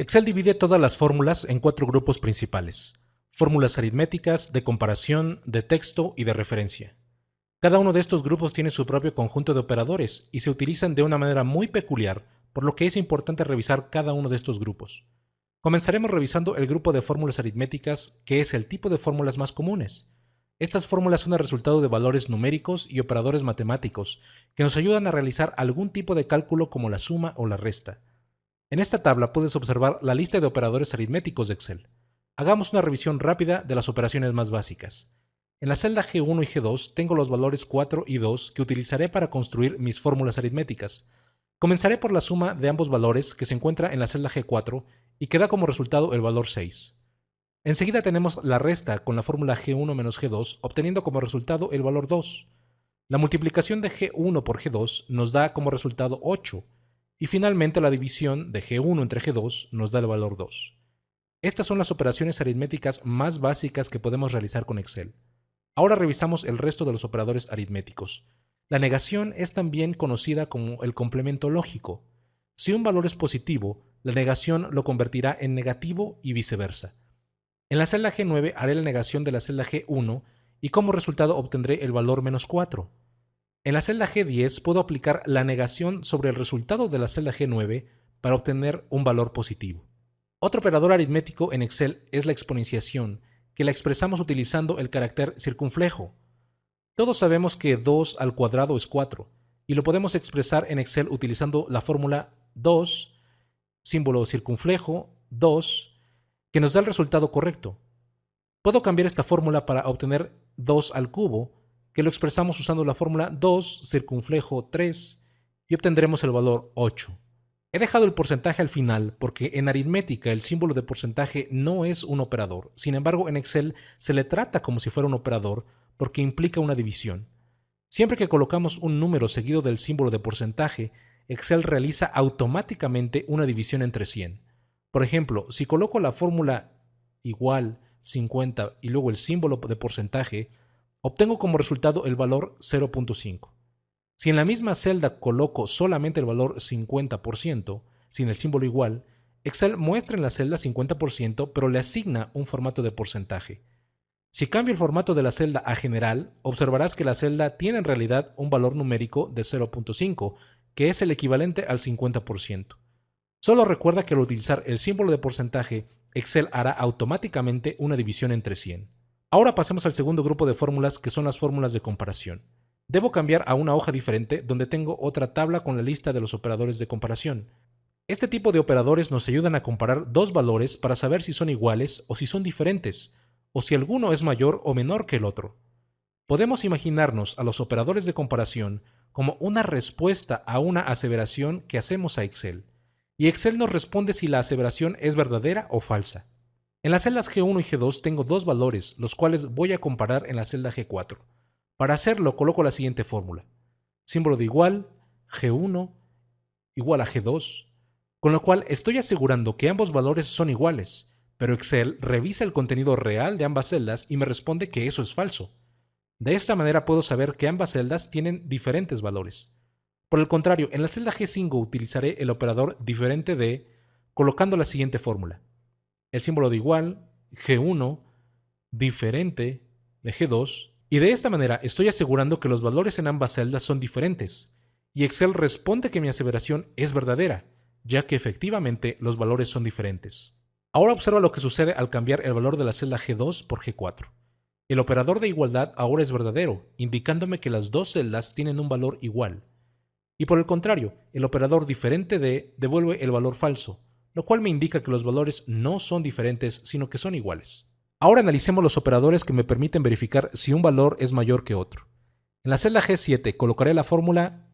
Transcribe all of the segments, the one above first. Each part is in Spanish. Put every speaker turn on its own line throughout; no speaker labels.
Excel divide todas las fórmulas en cuatro grupos principales: fórmulas aritméticas, de comparación, de texto y de referencia. Cada uno de estos grupos tiene su propio conjunto de operadores y se utilizan de una manera muy peculiar, por lo que es importante revisar cada uno de estos grupos. Comenzaremos revisando el grupo de fórmulas aritméticas, que es el tipo de fórmulas más comunes. Estas fórmulas son el resultado de valores numéricos y operadores matemáticos que nos ayudan a realizar algún tipo de cálculo como la suma o la resta. En esta tabla puedes observar la lista de operadores aritméticos de Excel. Hagamos una revisión rápida de las operaciones más básicas. En la celda G1 y G2 tengo los valores 4 y 2 que utilizaré para construir mis fórmulas aritméticas. Comenzaré por la suma de ambos valores que se encuentra en la celda G4 y que da como resultado el valor 6. Enseguida tenemos la resta con la fórmula G1 menos G2 obteniendo como resultado el valor 2. La multiplicación de G1 por G2 nos da como resultado 8. Y finalmente la división de G1 entre G2 nos da el valor 2. Estas son las operaciones aritméticas más básicas que podemos realizar con Excel. Ahora revisamos el resto de los operadores aritméticos. La negación es también conocida como el complemento lógico. Si un valor es positivo, la negación lo convertirá en negativo y viceversa. En la celda G9 haré la negación de la celda G1 y como resultado obtendré el valor menos 4. En la celda G10 puedo aplicar la negación sobre el resultado de la celda G9 para obtener un valor positivo. Otro operador aritmético en Excel es la exponenciación, que la expresamos utilizando el carácter circunflejo. Todos sabemos que 2 al cuadrado es 4, y lo podemos expresar en Excel utilizando la fórmula 2, símbolo circunflejo, 2, que nos da el resultado correcto. Puedo cambiar esta fórmula para obtener 2 al cubo, que lo expresamos usando la fórmula 2 circunflejo 3 y obtendremos el valor 8. He dejado el porcentaje al final porque en aritmética el símbolo de porcentaje no es un operador. Sin embargo, en Excel se le trata como si fuera un operador porque implica una división. Siempre que colocamos un número seguido del símbolo de porcentaje, Excel realiza automáticamente una división entre 100. Por ejemplo, si coloco la fórmula igual 50 y luego el símbolo de porcentaje, obtengo como resultado el valor 0.5. Si en la misma celda coloco solamente el valor 50%, sin el símbolo igual, Excel muestra en la celda 50%, pero le asigna un formato de porcentaje. Si cambio el formato de la celda a general, observarás que la celda tiene en realidad un valor numérico de 0.5, que es el equivalente al 50%. Solo recuerda que al utilizar el símbolo de porcentaje, Excel hará automáticamente una división entre 100. Ahora pasemos al segundo grupo de fórmulas, que son las fórmulas de comparación. Debo cambiar a una hoja diferente donde tengo otra tabla con la lista de los operadores de comparación. Este tipo de operadores nos ayudan a comparar dos valores para saber si son iguales o si son diferentes, o si alguno es mayor o menor que el otro. Podemos imaginarnos a los operadores de comparación como una respuesta a una aseveración que hacemos a Excel, y Excel nos responde si la aseveración es verdadera o falsa. En las celdas G1 y G2 tengo dos valores, los cuales voy a comparar en la celda G4. Para hacerlo coloco la siguiente fórmula: símbolo de igual, G1 igual a G2, con lo cual estoy asegurando que ambos valores son iguales, pero Excel revisa el contenido real de ambas celdas y me responde que eso es falso. De esta manera puedo saber que ambas celdas tienen diferentes valores. Por el contrario, en la celda G5 utilizaré el operador diferente de, colocando la siguiente fórmula: el símbolo de igual, G1, diferente de G2, y de esta manera estoy asegurando que los valores en ambas celdas son diferentes, y Excel responde que mi aseveración es verdadera, ya que efectivamente los valores son diferentes. Ahora observa lo que sucede al cambiar el valor de la celda G2 por G4. El operador de igualdad ahora es verdadero, indicándome que las dos celdas tienen un valor igual. Y por el contrario, el operador diferente de devuelve el valor falso, lo cual me indica que los valores no son diferentes, sino que son iguales. Ahora analicemos los operadores que me permiten verificar si un valor es mayor que otro. En la celda G7 colocaré la fórmula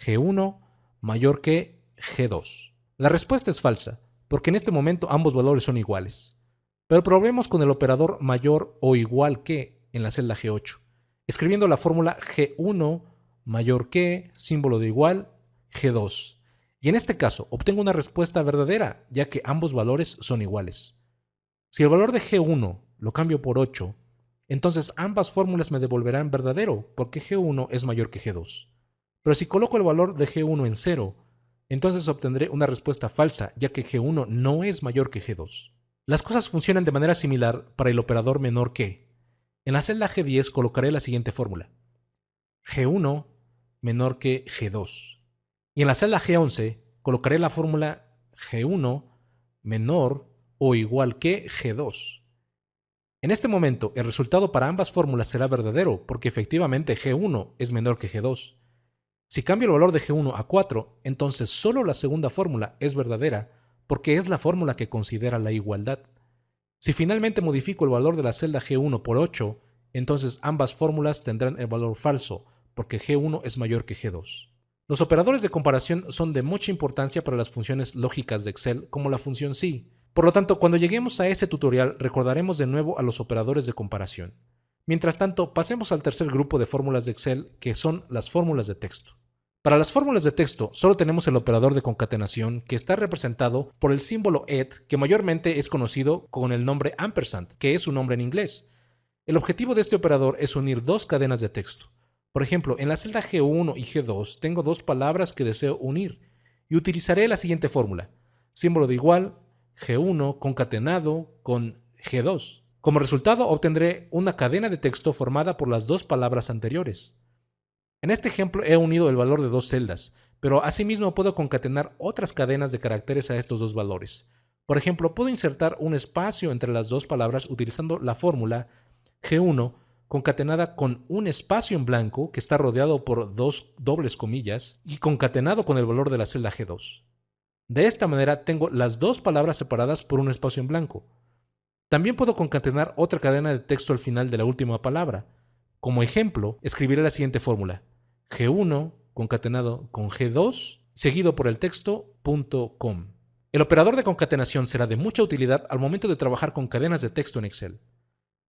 G1 mayor que G2. La respuesta es falsa, porque en este momento ambos valores son iguales. Pero probemos con el operador mayor o igual que en la celda G8, escribiendo la fórmula G1 mayor que, símbolo de igual, G2. Y en este caso obtengo una respuesta verdadera, ya que ambos valores son iguales. Si el valor de G1 lo cambio por 8, entonces ambas fórmulas me devolverán verdadero, porque G1 es mayor que G2. Pero si coloco el valor de G1 en 0, entonces obtendré una respuesta falsa, ya que G1 no es mayor que G2. Las cosas funcionan de manera similar para el operador menor que. En la celda G10 colocaré la siguiente fórmula: G1 menor que G2. Y en la celda G11 colocaré la fórmula G1 menor o igual que G2. En este momento, el resultado para ambas fórmulas será verdadero, porque efectivamente G1 es menor que G2. Si cambio el valor de G1 a 4, entonces solo la segunda fórmula es verdadera, porque es la fórmula que considera la igualdad. Si finalmente modifico el valor de la celda G1 por 8, entonces ambas fórmulas tendrán el valor falso, porque G1 es mayor que G2. Los operadores de comparación son de mucha importancia para las funciones lógicas de Excel, como la función SI. Por lo tanto, cuando lleguemos a ese tutorial, recordaremos de nuevo a los operadores de comparación. Mientras tanto, pasemos al tercer grupo de fórmulas de Excel, que son las fórmulas de texto. Para las fórmulas de texto, solo tenemos el operador de concatenación, que está representado por el símbolo ed, que mayormente es conocido con el nombre ampersand, que es su nombre en inglés. El objetivo de este operador es unir dos cadenas de texto. Por ejemplo, en la celda G1 y G2 tengo dos palabras que deseo unir, y utilizaré la siguiente fórmula: símbolo de igual, G1 concatenado con G2. Como resultado obtendré una cadena de texto formada por las dos palabras anteriores. En este ejemplo he unido el valor de dos celdas, pero asimismo puedo concatenar otras cadenas de caracteres a estos dos valores. Por ejemplo, puedo insertar un espacio entre las dos palabras utilizando la fórmula G1 concatenada con un espacio en blanco que está rodeado por dos dobles comillas y concatenado con el valor de la celda G2. De esta manera tengo las dos palabras separadas por un espacio en blanco. También puedo concatenar otra cadena de texto al final de la última palabra. Como ejemplo, escribiré la siguiente fórmula: G1 concatenado con G2 seguido por el texto .com. El operador de concatenación será de mucha utilidad al momento de trabajar con cadenas de texto en Excel.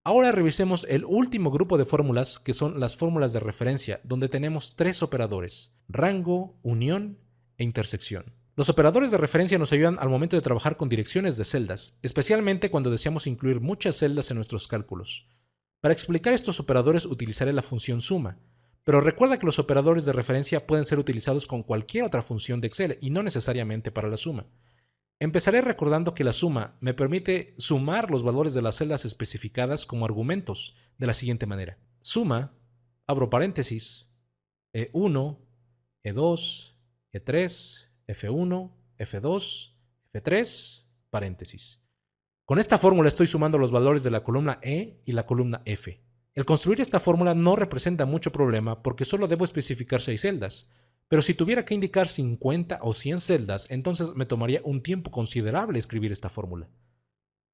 Ahora revisemos el último grupo de fórmulas, que son las fórmulas de referencia, donde tenemos tres operadores: rango, unión e intersección. Los operadores de referencia nos ayudan al momento de trabajar con direcciones de celdas, especialmente cuando deseamos incluir muchas celdas en nuestros cálculos. Para explicar estos operadores utilizaré la función suma, pero recuerda que los operadores de referencia pueden ser utilizados con cualquier otra función de Excel y no necesariamente para la suma. Empezaré recordando que la suma me permite sumar los valores de las celdas especificadas como argumentos de la siguiente manera: suma, abro paréntesis, E1, E2, E3, F1, F2, F3, paréntesis. Con esta fórmula estoy sumando los valores de la columna E y la columna F. El construir esta fórmula no representa mucho problema porque solo debo especificar 6 celdas, pero si tuviera que indicar 50 o 100 celdas, entonces me tomaría un tiempo considerable escribir esta fórmula.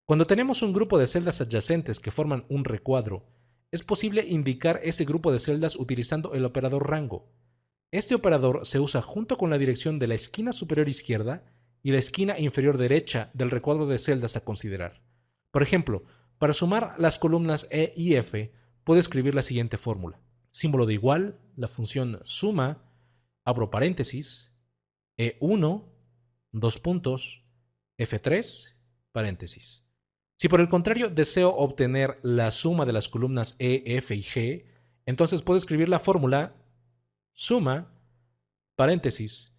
Cuando tenemos un grupo de celdas adyacentes que forman un recuadro, es posible indicar ese grupo de celdas utilizando el operador rango. Este operador se usa junto con la dirección de la esquina superior izquierda y la esquina inferior derecha del recuadro de celdas a considerar. Por ejemplo, para sumar las columnas E y F, puedo escribir la siguiente fórmula: símbolo de igual, la función suma, abro paréntesis, E1, dos puntos, F3, paréntesis. Si por el contrario deseo obtener la suma de las columnas E, F y G, entonces puedo escribir la fórmula suma, paréntesis,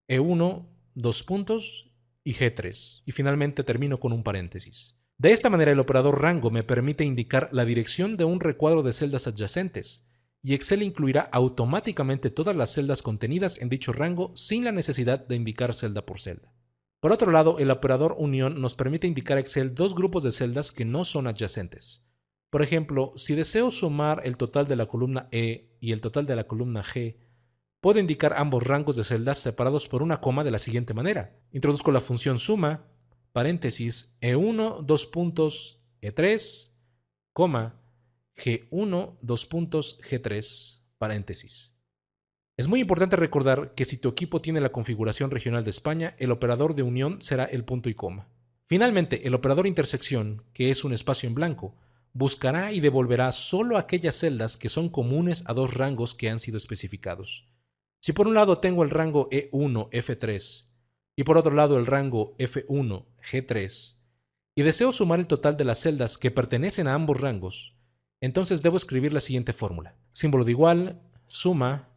E1, dos puntos y G3. Y finalmente termino con un paréntesis. De esta manera el operador rango me permite indicar la dirección de un recuadro de celdas adyacentes, y Excel incluirá automáticamente todas las celdas contenidas en dicho rango sin la necesidad de indicar celda por celda. Por otro lado, el operador unión nos permite indicar a Excel dos grupos de celdas que no son adyacentes. Por ejemplo, si deseo sumar el total de la columna E y el total de la columna G, puedo indicar ambos rangos de celdas separados por una coma de la siguiente manera. Introduzco la función suma, paréntesis, E1, dos puntos, E3, coma, G1, dos puntos, G3, paréntesis. Es muy importante recordar que si tu equipo tiene la configuración regional de España, el operador de unión será el punto y coma. Finalmente, el operador intersección, que es un espacio en blanco, buscará y devolverá solo aquellas celdas que son comunes a dos rangos que han sido especificados. Si por un lado tengo el rango E1, F3 y por otro lado el rango F1, G3, y deseo sumar el total de las celdas que pertenecen a ambos rangos, entonces debo escribir la siguiente fórmula: símbolo de igual, suma,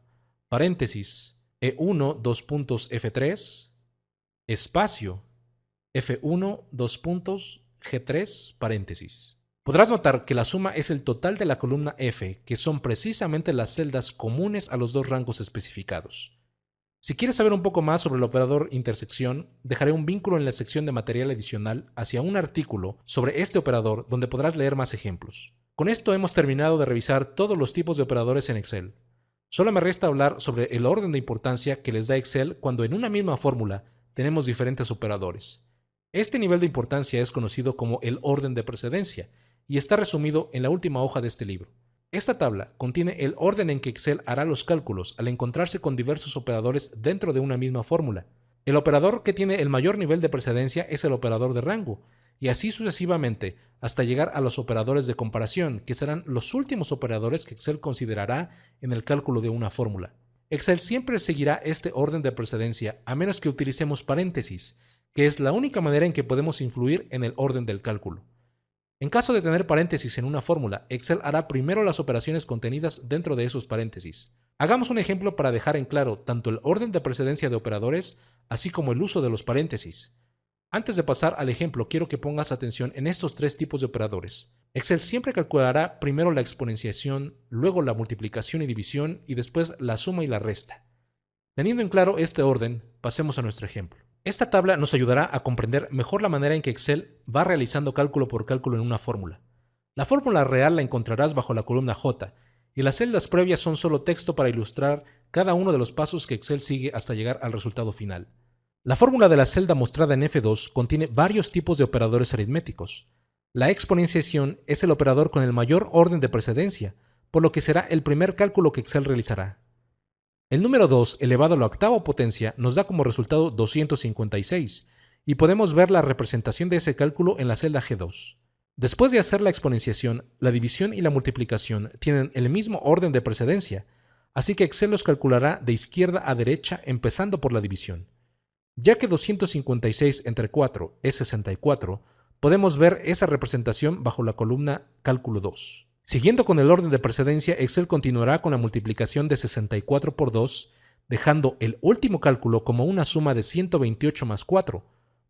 paréntesis, E1 dos puntos F3 espacio F1 dos puntos G3 paréntesis. Podrás notar que la suma es el total de la columna F, que son precisamente las celdas comunes a los dos rangos especificados. Si quieres saber un poco más sobre el operador intersección, dejaré un vínculo en la sección de material adicional hacia un artículo sobre este operador donde podrás leer más ejemplos. Con esto hemos terminado de revisar todos los tipos de operadores en Excel. Solo me resta hablar sobre el orden de importancia que les da Excel cuando en una misma fórmula tenemos diferentes operadores. Este nivel de importancia es conocido como el orden de precedencia y está resumido en la última hoja de este libro. Esta tabla contiene el orden en que Excel hará los cálculos al encontrarse con diversos operadores dentro de una misma fórmula. El operador que tiene el mayor nivel de precedencia es el operador de rango, y así sucesivamente hasta llegar a los operadores de comparación, que serán los últimos operadores que Excel considerará en el cálculo de una fórmula. Excel siempre seguirá este orden de precedencia a menos que utilicemos paréntesis, que es la única manera en que podemos influir en el orden del cálculo. En caso de tener paréntesis en una fórmula, Excel hará primero las operaciones contenidas dentro de esos paréntesis. Hagamos un ejemplo para dejar en claro tanto el orden de precedencia de operadores, así como el uso de los paréntesis. Antes de pasar al ejemplo, quiero que pongas atención en estos tres tipos de operadores. Excel siempre calculará primero la exponenciación, luego la multiplicación y división y después la suma y la resta. Teniendo en claro este orden, pasemos a nuestro ejemplo. Esta tabla nos ayudará a comprender mejor la manera en que Excel va realizando cálculo por cálculo en una fórmula. La fórmula real la encontrarás bajo la columna J, y las celdas previas son solo texto para ilustrar cada uno de los pasos que Excel sigue hasta llegar al resultado final. La fórmula de la celda mostrada en F2 contiene varios tipos de operadores aritméticos. La exponenciación es el operador con el mayor orden de precedencia, por lo que será el primer cálculo que Excel realizará. El número 2 elevado a la octava potencia nos da como resultado 256, y podemos ver la representación de ese cálculo en la celda G2. Después de hacer la exponenciación, la división y la multiplicación tienen el mismo orden de precedencia, así que Excel los calculará de izquierda a derecha empezando por la división. Ya que 256 entre 4 es 64, podemos ver esa representación bajo la columna Cálculo 2. Siguiendo con el orden de precedencia, Excel continuará con la multiplicación de 64 por 2, dejando el último cálculo como una suma de 128 más 4,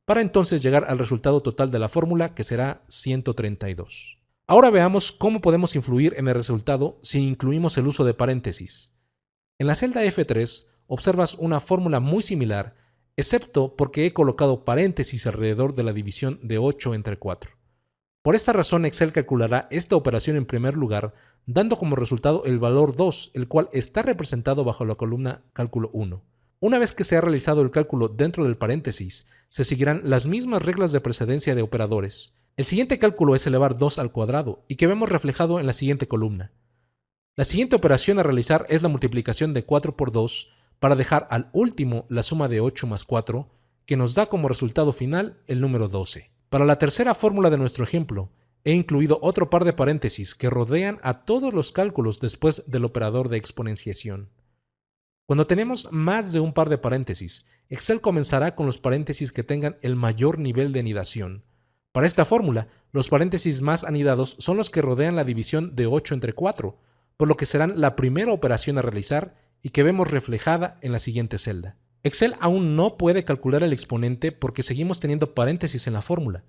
para entonces llegar al resultado total de la fórmula, que será 132. Ahora veamos cómo podemos influir en el resultado si incluimos el uso de paréntesis. En la celda F3 observas una fórmula muy similar, excepto porque he colocado paréntesis alrededor de la división de 8 entre 4. Por esta razón, Excel calculará esta operación en primer lugar, dando como resultado el valor 2, el cual está representado bajo la columna Cálculo 1. Una vez que se ha realizado el cálculo dentro del paréntesis, se seguirán las mismas reglas de precedencia de operadores. El siguiente cálculo es elevar 2 al cuadrado, y que vemos reflejado en la siguiente columna. La siguiente operación a realizar es la multiplicación de 4 por 2, para dejar al último la suma de 8 más 4, que nos da como resultado final el número 12. Para la tercera fórmula de nuestro ejemplo, he incluido otro par de paréntesis que rodean a todos los cálculos después del operador de exponenciación. Cuando tenemos más de un par de paréntesis, Excel comenzará con los paréntesis que tengan el mayor nivel de anidación. Para esta fórmula, los paréntesis más anidados son los que rodean la división de 8 entre 4, por lo que serán la primera operación a realizar y que vemos reflejada en la siguiente celda. Excel aún no puede calcular el exponente porque seguimos teniendo paréntesis en la fórmula.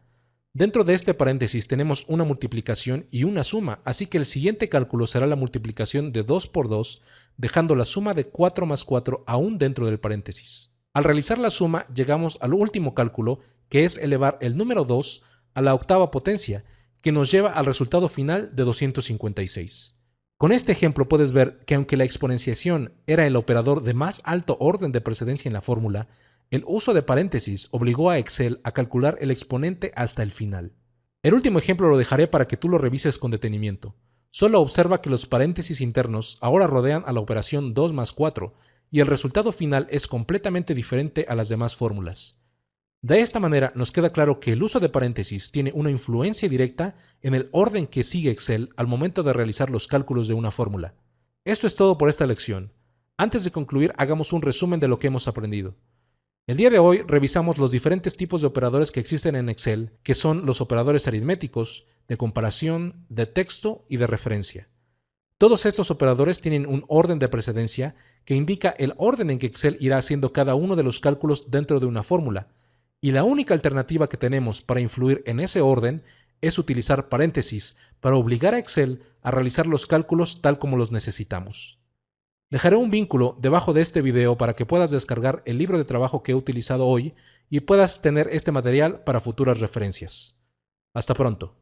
Dentro de este paréntesis tenemos una multiplicación y una suma, así que el siguiente cálculo será la multiplicación de 2 por 2, dejando la suma de 4 más 4 aún dentro del paréntesis. Al realizar la suma, llegamos al último cálculo, que es elevar el número 2 a la octava potencia, que nos lleva al resultado final de 256. Con este ejemplo puedes ver que aunque la exponenciación era el operador de más alto orden de precedencia en la fórmula, el uso de paréntesis obligó a Excel a calcular el exponente hasta el final. El último ejemplo lo dejaré para que tú lo revises con detenimiento. Solo observa que los paréntesis internos ahora rodean a la operación 2 más 4 y el resultado final es completamente diferente a las demás fórmulas. De esta manera nos queda claro que el uso de paréntesis tiene una influencia directa en el orden que sigue Excel al momento de realizar los cálculos de una fórmula. Esto es todo por esta lección. Antes de concluir, hagamos un resumen de lo que hemos aprendido. El día de hoy revisamos los diferentes tipos de operadores que existen en Excel, que son los operadores aritméticos, de comparación, de texto y de referencia. Todos estos operadores tienen un orden de precedencia que indica el orden en que Excel irá haciendo cada uno de los cálculos dentro de una fórmula, y la única alternativa que tenemos para influir en ese orden es utilizar paréntesis para obligar a Excel a realizar los cálculos tal como los necesitamos. Dejaré un vínculo debajo de este video para que puedas descargar el libro de trabajo que he utilizado hoy y puedas tener este material para futuras referencias. Hasta pronto.